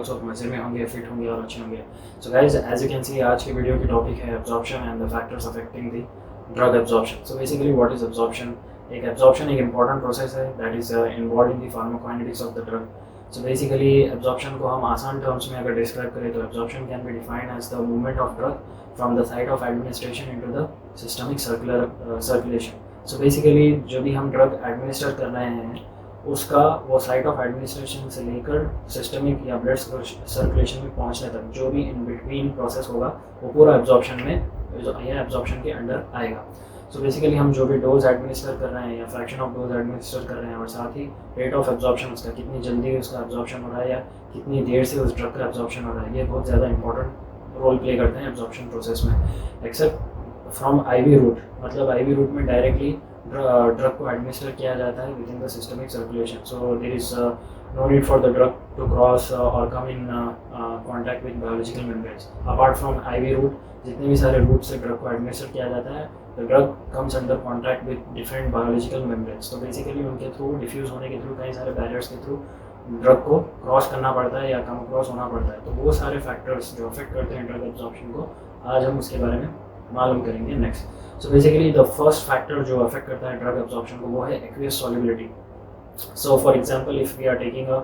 Drugs और मजे में होंगे, फिट होंगे और अच्छे होंगे। So guys, as you can see, आज की वीडियो की टॉपिक है absorption and the factors affecting the drug absorption. So basically what is absorption? एक एब्जॉर्प्शन एक इंपॉर्टेंट प्रोसेस है that is involve in the pharmacokinetics of the drug. So basically absorption को हम आसान टर्म्स में अगर डिस्क्राइब करें तो absorption can be defined as the movement of drug from the site of administration into the systemic circulation. So basically जो भी हम ड्रग एडमिनिस्टर कर रहे हैं उसका वो साइट ऑफ एडमिनिस्ट्रेशन से लेकर सिस्टमिक या ब्लड सर्कुलेशन में पहुंचने तक जो भी इन बिटवीन प्रोसेस होगा वो पूरा एब्जॉर्प्शन में, यह एब्जॉर्प्शन के अंडर आएगा। सो बेसिकली हम जो भी डोज एडमिनिस्टर कर रहे हैं या फ्रैक्शन ऑफ डोज एडमिनिस्टर कर रहे हैं और साथ ही रेट ऑफ एब्जॉर्प्शन उसका, कितनी जल्दी उसका एब्जॉर्प्शन हो रहा है या कितनी देर से उस ड्रग का एब्जॉर्प्शन हो रहा है, ये बहुत ज़्यादा इंपॉर्टेंट रोल प्ले करते हैं एब्जॉर्प्शन प्रोसेस में। एक्सेप्ट फ्रॉम आईवी रूट, मतलब आईवी रूट में डायरेक्टली ड्रग को एडमिनिस्टर किया जाता है within the systemic circulation. So there is no need for the drug to cross or come in contact with biological membranes. Apart from IV route, जितने भी सारे root से drug को administer किया जाता है, the drug comes under contact with different biological membranes. तो basically उनके थ्रू, डिफ्यूज़ होने के थ्रू, कई सारे बैरियर्स के थ्रू ड्रग को क्रॉस करना पड़ता है या कम क्रॉस होना पड़ता है। तो वो सारे फैक्टर्स जो अफेक्ट करते हैं ड्रग एब्जॉर्प्शन को, आज हम उसके बारे में मालूम करेंगे next. So basically the first factor जो अफेक्ट करता है ड्रग एब्जॉर्प्शन को वो है aqueous solubility. So for example, if we are taking a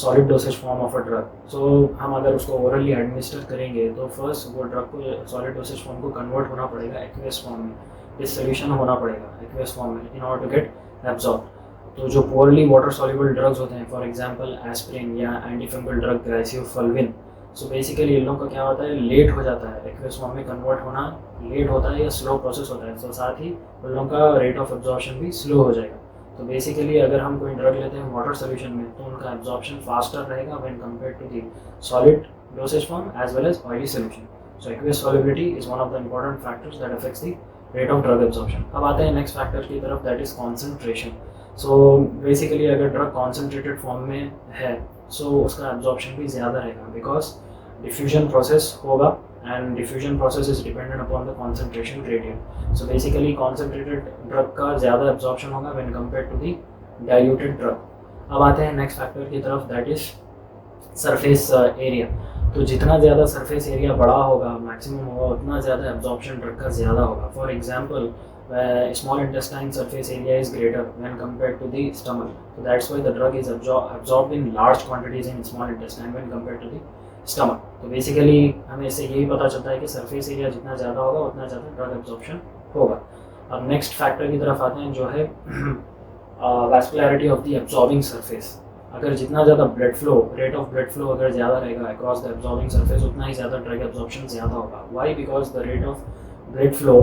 solid dosage form of a drug, so हम अगर उसको orally administer करेंगे तो first वो drug को solid dosage form को convert होना पड़ेगा aqueous form में, dissolution होना पड़ेगा aqueous form में in order to get absorbed। तो जो poorly water soluble drugs होते हैं, for example aspirin या antifungal drug Griseofulvin, so basically इन लोगों का क्या होता है, लेट हो जाता है aqueous form में कन्वर्ट होना, लेट होता है या स्लो प्रोसेस होता है। तो साथ ही उन लोगों का रेट ऑफ एब्जॉर्प्शन भी स्लो हो जाएगा। तो बेसिकली अगर हम कोई ड्रग लेते हैं वाटर सोल्यूशन में तो उनका एब्जॉर्प्शन फास्टर रहेगा when compare to the solid dosage form as well as oily solution. So aqueous solubility is one of the important factors that affects the rate of drug absorption. अब आते हैं next factor की तरफ, that is concentration. So basically अगर drug concentrated form में है so उसका absorption भी ज़्यादा रहेगा बिकॉज डिफ्यूजन प्रोसेस होगा and diffusion process is dependent upon the concentration gradient. So basically concentrated drug का ज़्यादा absorption होगा when compared to the diluted drug. अब आते हैं next factor की तरफ, that is surface area। तो जितना ज़्यादा surface area बड़ा होगा, maximum होगा, उतना ज़्यादा absorption drug का ज़्यादा होगा। For example, small intestine surface area is greater when compared to the stomach. So that's why the drug is absorbed in large quantities in small intestine when compared to the stomach. तो basically हमें इससे यही पता चलता है कि surface area जितना ज़्यादा होगा उतना ज़्यादा ड्रग एब्जॉर्प्शन होगा। अब नेक्स्ट फैक्टर की तरफ आते हैं जो है वैस्कुलैरिटी ऑफ द एब्जॉर्बिंग सरफेस। अगर जितना ज़्यादा blood flow, rate of blood flow अगर ज़्यादा रहेगा अक्रॉस द एब्जॉर्बिंग सरफेस, उतना ही ज़्यादा ड्रग एब्जॉर्प्शन ज़्यादा होगा। Why? Because the rate of blood flow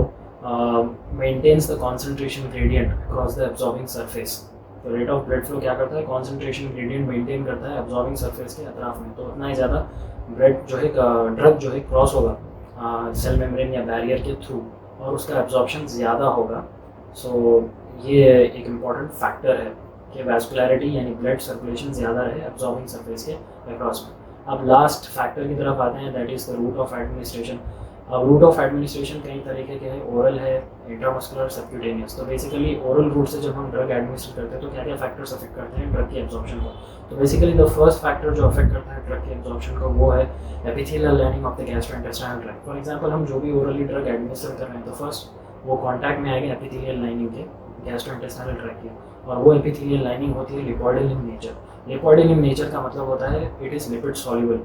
maintains the concentration gradient across the absorbing surface. तो रेट ऑफ ब्लड फ्लो क्या करता है, कॉन्सेंट्रेशन ग्रेडियंट मेंटेन करता है एब्जॉर्बिंग सरफेस के अतराफ में। तो उतना ही ज़्यादा ब्लड जो है, ड्रग जो है क्रॉस होगा सेल मेम्ब्रेन या बैरियर के थ्रू और उसका एब्जॉर्प्शन ज़्यादा होगा। सो ये एक इम्पॉर्टेंट फैक्टर है कि वैस्कुलैरिटी यानी ब्लड सर्कुलेशन ज़्यादा रहे एब्जॉर्बिंग सरफेस के अक्रॉस में। अब लास्ट फैक्टर की तरफ आते हैं, that is the route of administration. अब रूट ऑफ एडमिनिस्ट्रेशन कई तरीके के हैं, ओरल है, इंट्रामस्कुलर, सबक्यूटेनियस। तो बेसिकली ओरल रूट से जब हम ड्रग एडमिनिस्टर करते हैं तो क्या क्या फैक्टर्स अफेक्ट करते हैं ड्रग की एब्जॉर्प्शन को? तो बेसिकली द फर्स्ट फैक्टर जो अफेक्ट करता है ड्रग की एब्जॉर्प्शन को वो है epithelial lining of the gastrointestinal tract. For example हम जो भी ओरली ड्रग एडमिनिस्टर कर रहे हैं तो फर्स्ट वो कॉन्टैक्ट में आएगा एपिथेलियल लाइनिंग के, गैस्ट्रोइंटेस्टाइनल ट्रैक्ट की, और वो एपिथेलियल लाइनिंग होती है लिपोइडल इन नेचर। लिपोइडल इन नेचर का मतलब होता है it is lipid soluble.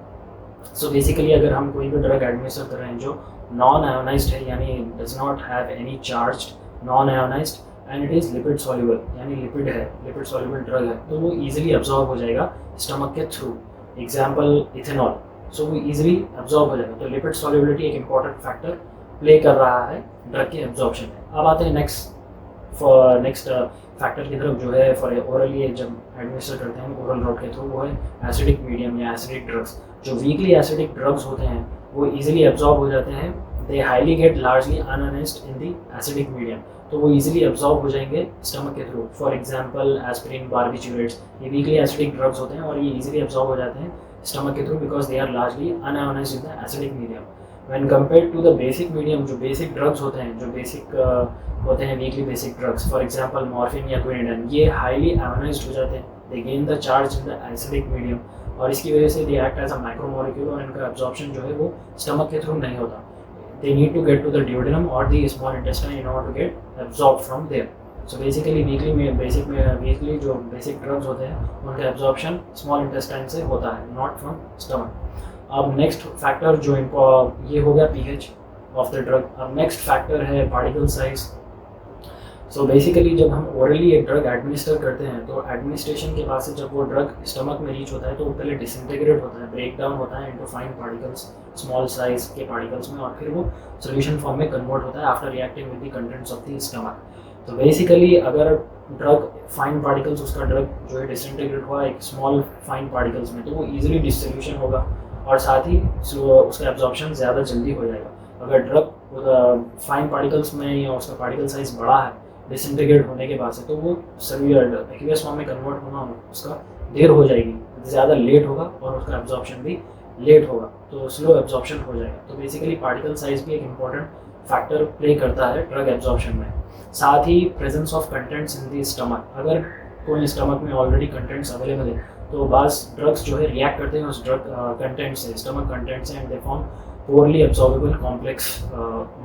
So basically अगर हम कोई भी ड्रग एडमिनिस्टर कर रहे हैं जो नॉन आयोनाइज्ड है यानी does not have any charged, non ionised and it is lipid soluble यानी लिपिड है, लिपिड सॉल्युबल ड्रग है, तो वो इजीली एब्जॉर्ब हो जाएगा स्टमक के थ्रू। एग्जांपल इथेनॉल, सो वो इजीली एब्जॉर्ब हो जाएगा। तो लिपिड सॉल्युबिलिटी एक इंपॉर्टेंट फैक्टर प्ले कर रहा है ड्रग के एब्जॉर्प्शन में। अब आते हैं नेक्स्ट फैक्टर की तरफ जो है फॉर ओरली जब एडमिनिस्टर करते हैं ओरल रूट के थ्रू, वो है एसिडिक मीडियम या एसिडिक ड्रग्स। जो वीकली एसिडिक ड्रग्स होते हैं वो इजीली एब्जॉर्ब हो जाते हैं, they highly get largely unionised in the acidic medium, तो वो इजीली एब्जॉर्ब हो जाएंगे स्टमक के through. For example aspirin, barbiturates, ये वीकली एसिडिक ड्रग्स होते हैं और ये इजीली एब्जॉर्ब हो जाते हैं स्टमक के through because they are largely unionized in the acidic medium when compared to the basic medium. जो बेसिक ड्रग्स होते हैं, जो बेसिक होते हैं weakly basic drugs, for example morphine या क्विनिडन, ये हाईली आयोनाइज्ड हो जाते हैं, they gain the charge in the acidic medium और इसकी वजह से they act as a macromolecule और इनका एब्जॉर्प्शन जो है वो स्टमक के थ्रू नहीं होता. They need to get to the duodenum और the small intestine in order to get absorb from there. So basically weakly जो बेसिक ड्रग्स होते हैं उनका एब्जॉर्प्शन स्मॉल इंटेस्टाइन से होता है, नॉट फ्रॉम स्टमक. अब नेक्स्ट फैक्टर जो ये हो गया पीएच ऑफ द ड्रग. अब नेक्स्ट फैक्टर है पार्टिकल साइज. सो बेसिकली जब हम ओरली एक ड्रग एडमिनिस्टर करते हैं तो एडमिनिस्ट्रेशन के बाद से जब वो ड्रग स्टमक में रीच होता है तो वो पहले डिसइंटीग्रेट होता है, ब्रेक डाउन होता है into fine particles, small size के पार्टिकल्स में, और फिर वो सोल्यूशन फॉर्म में कन्वर्ट होता है after reacting with the contents of the stomach. तो बेसिकली अगर ड्रग फाइन पार्टिकल्स, उसका ड्रग जो है डिसइंटीग्रेट हुआ एक स्मॉल फाइन पार्टिकल्स में, तो वो ईजिली डिसोल्यूशन होगा और साथ ही उसका एब्जॉर्प्शन ज़्यादा जल्दी हो जाएगा. अगर ड्रग फाइन पार्टिकल्स में या उसका पार्टिकल साइज बड़ा है डिसइंटीग्रेट होने के बाद से, तो वो एक्वियस फॉर्म में कन्वर्ट होना उसका देर हो जाएगी, ज़्यादा लेट होगा और उसका एब्जॉर्प्शन भी लेट होगा, तो स्लो एब्जॉर्प्शन हो जाएगा. तो बेसिकली पार्टिकल साइज भी एक इम्पॉर्टेंट फैक्टर प्ले करता है ड्रग एब्जॉर्प्शन में. साथ ही presence of contents in the stomach. अगर कोई स्टमक में ऑलरेडी कंटेंट्स अवेलेबल है तो बास ड्रग्स जो है रिएक्ट करते हैं उस ड्रग कंटेंट से, स्टमक कंटेंट से, and they form poorly absorbable complex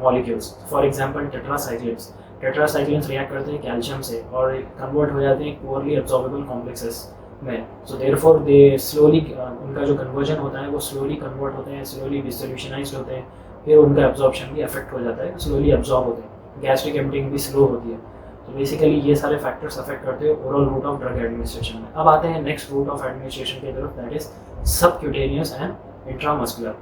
molecules. For example tetracyclines react करते हैं कैल्शियम से और कन्वर्ट हो जाते हैं पोरली एब्जॉर्बेबल कॉम्प्लेक्सेस में. सो देयरफॉर दे स्लोली, उनका जो कन्वर्जन होता है वो स्लोली कन्वर्ट होते हैं, स्लोली डिसोल्यूशनाइज्ड होते हैं, फिर उनका एब्जॉर्प्शन भी अफेक्ट हो जाता है, स्लोली एब्जॉर्ब होते हैं, गैस्ट्रिक एम्प्टिंग भी स्लो होती है. तो बेसिकली ये सारे फैक्टर्स अफेक्ट करते हैं overall route of drug administration में. अब आते हैं नेक्स्ट रूट ऑफ एडमिनिस्ट्रेशन की तरफ, that is subcutaneous and intramuscular.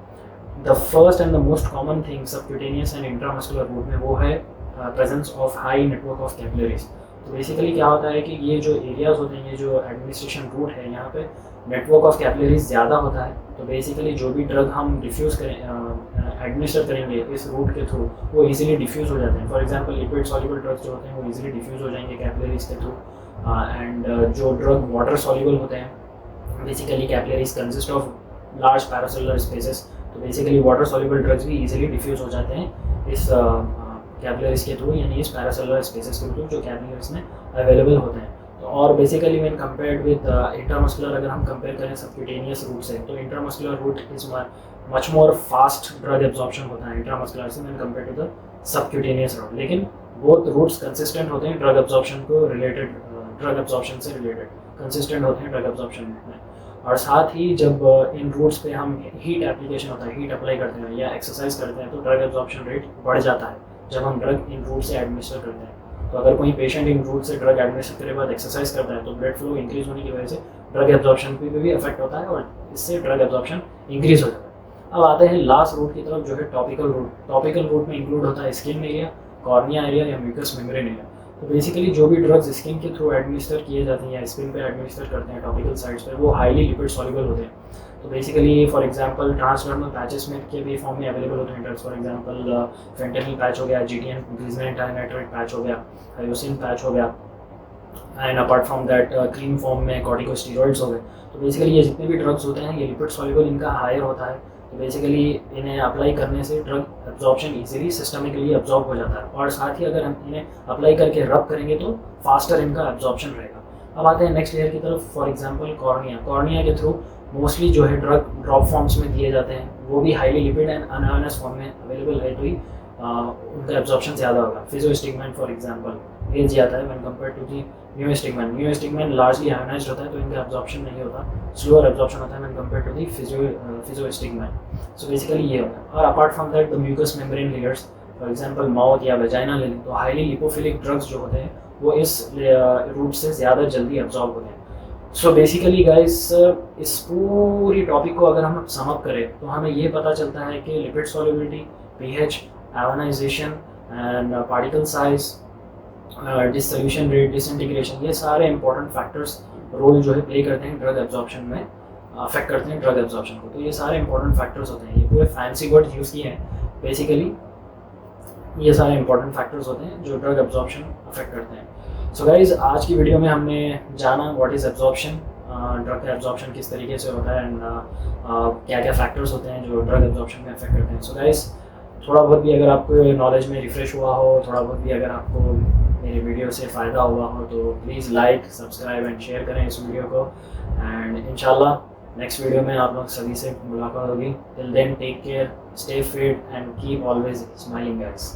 The first and the most common thing subcutaneous and intramuscular route में वो है presence of high network of capillaries. तो बेसिकली क्या होता है कि ये जो एरियाज होते हैं, ये जो एडमिनिस्ट्रेशन रूट है, यहाँ पे नेटवर्क ऑफ कैपिलरीज ज़्यादा होता है. तो बेसिकली जो भी ड्रग हम डिफ्यूज़ एडमिनिस्टर करेंगे इस रूट के थ्रू वो इजीली डिफ्यूज़ हो जाते हैं. For example lipid soluble drugs जो होते हैं वो इजीली डिफ्यूज़ हो जाएंगे कैपिलरीज के थ्रू. एंड जो ड्रग वाटर सॉल्युबल होते हैं, basically capillaries consist of large paracellular spaces, तो बेसिकली वाटर सॉल्युबल ड्रग्स भी इजीली डिफ्यूज़ हो जाते हैं इस कैपिलरीज के थ्रू, यानी इस पैरासेलुलर स्पेसेस के थ्रू जो कैपिलरीज में अवेलेबल होते हैं. तो और basically when compared with intramuscular, अगर हम कंपेयर करें सबक्यूटेनियस रूट से, तो intramuscular route is much more fast drug absorption होता है इंट्रामस्कुलर से when compare to the subcutaneous route. लेकिन बोथ रूट्स कंसिस्टेंट होते हैं ड्रग एब्जॉर्प्शन को रिलेटेड, ड्रग एब्जॉर्प्शन से रिलेटेड कंसिस्टेंट होते हैं ड्रग एब्जॉर्प्शन में. और साथ ही जब इन रूट्स पे हम हीट एप्लीकेशन होता है, हीट अप्लाई करते हैं या एक्सरसाइज करते हैं, तो ड्रग एब्जॉर्प्शन रेट बढ़ जाता है जब हम ड्रग इन रूट से एडमिनिस्टर करते हैं. तो अगर कोई पेशेंट इन रूट से ड्रग एडमिनिस्टर करे बाद एक्सरसाइज करता है तो ब्लड फ्लो इंक्रीज होने की वजह से ड्रग एब्जॉर्प्शन पे भी इफेक्ट होता है और इससे ड्रग एब्जॉर्प्शन इंक्रीज हो जाता है. अब आते हैं लास्ट रूट की तरफ जो है टॉपिकल रूट. टॉपिकल रूट में इंक्लूड होता है स्किन एरिया, कॉर्निया एरिया या म्यूकस मेम्ब्रेन एरिया. तो बेसिकली जो भी ड्रग्स स्किन के थ्रू एडमिनिस्टर किए जाते हैं या स्किन पे एडमिनिस्टर करते हैं टॉपिकल साइट्स पे, वो हाईली लिपिड सॉल्युबल होते हैं. तो basically for example transdermal patches में के भी फॉर्म में अवेलेबल होते हैं drugs. For example fentanyl patch हो गया, जीटीएन ग्लिसरीन डाइनाइट्रेट पैच हो गया, हाइड्रोसिन पैच हो गया, and apart from that cream form में कॉर्टिकोस्टेरॉइड्स हो गए. तो बेसिकली ये जितने भी ड्रग्स होते हैं ये लिपिड सॉल्युबल इनका हायर होता है. तो बेसिकली इन्हें अप्लाई करने से drug absorption easily systemically absorb हो जाता है और साथ ही अगर हम इन्हें अप्लाई करके रब करेंगे तो फास्टर इनका एब्जॉर्प्शन रहेगा. अब आते हैं नेक्स्ट लेयर की तरफ. For example cornea. कॉर्निया के थ्रू मोस्टली जो है ड्रग ड्रॉप फॉर्म्स में दिए जाते हैं, वो भी highly lipid and unionised form में अवेलेबल है, तो ही उनका एब्जॉर्प्शन ज़्यादा होगा. फिजियोस्टिग्मैन फॉर एग्जांपल ये जाता है when compare to the neostigmine. Neostigmine largely ionised होता है तो इनका एब्जॉर्प्शन नहीं होता, स्लोअर एब्जॉर्प्शन होता है when compare to the physostigmine. So basically ये होता है. और apart from that the mucus membrane layers, for example mouth या वेजाइना ले लें, तो हाईली लिपोफिलिक ड्रग्स जो होते हैं वो इस रूट से ज़्यादा जल्दी एब्जॉर्ब होते हैं. सो बेसिकली गाइस इस पूरी टॉपिक को अगर हम सम अप करें तो हमें ये पता चलता है कि lipid solubility, pH, ionization and particle size, dissolution rate, disintegration, ये सारे इंपॉर्टेंट फैक्टर्स रोल जो है प्ले करते हैं ड्रग एब्जॉर्प्शन में, अफेक्ट करते हैं ड्रग एब्जॉर्प्शन को. तो ये सारे इंपॉर्टेंट फैक्टर्स होते हैं, ये पूरे फैंसी वर्ड यूज़ किए हैं. बेसिकली ये सारे इंपॉर्टेंट फैक्टर्स होते हैं जो ड्रग एब्जॉर्प्शन अफेक्ट करते हैं. सो गाइज आज की वीडियो में हमने जाना व्हाट इज़ एब्जॉर्प्शन, ड्रग का एब्जॉर्प्शन किस तरीके से होता है एंड क्या क्या फैक्टर्स होते हैं जो ड्रग एब्जॉर्प्शन में अफेक्ट करते हैं. सो गाइज थोड़ा बहुत भी अगर आपको नॉलेज में रिफ्रेश हुआ हो, थोड़ा बहुत भी अगर आपको मेरी वीडियो से फ़ायदा हुआ हो तो please like, subscribe and share करें इस वीडियो को. एंड इंशाल्लाह नेक्स्ट वीडियो में आप लोग सभी से मुलाकात होगी। Till then take care, stay fit and keep always smiling guys.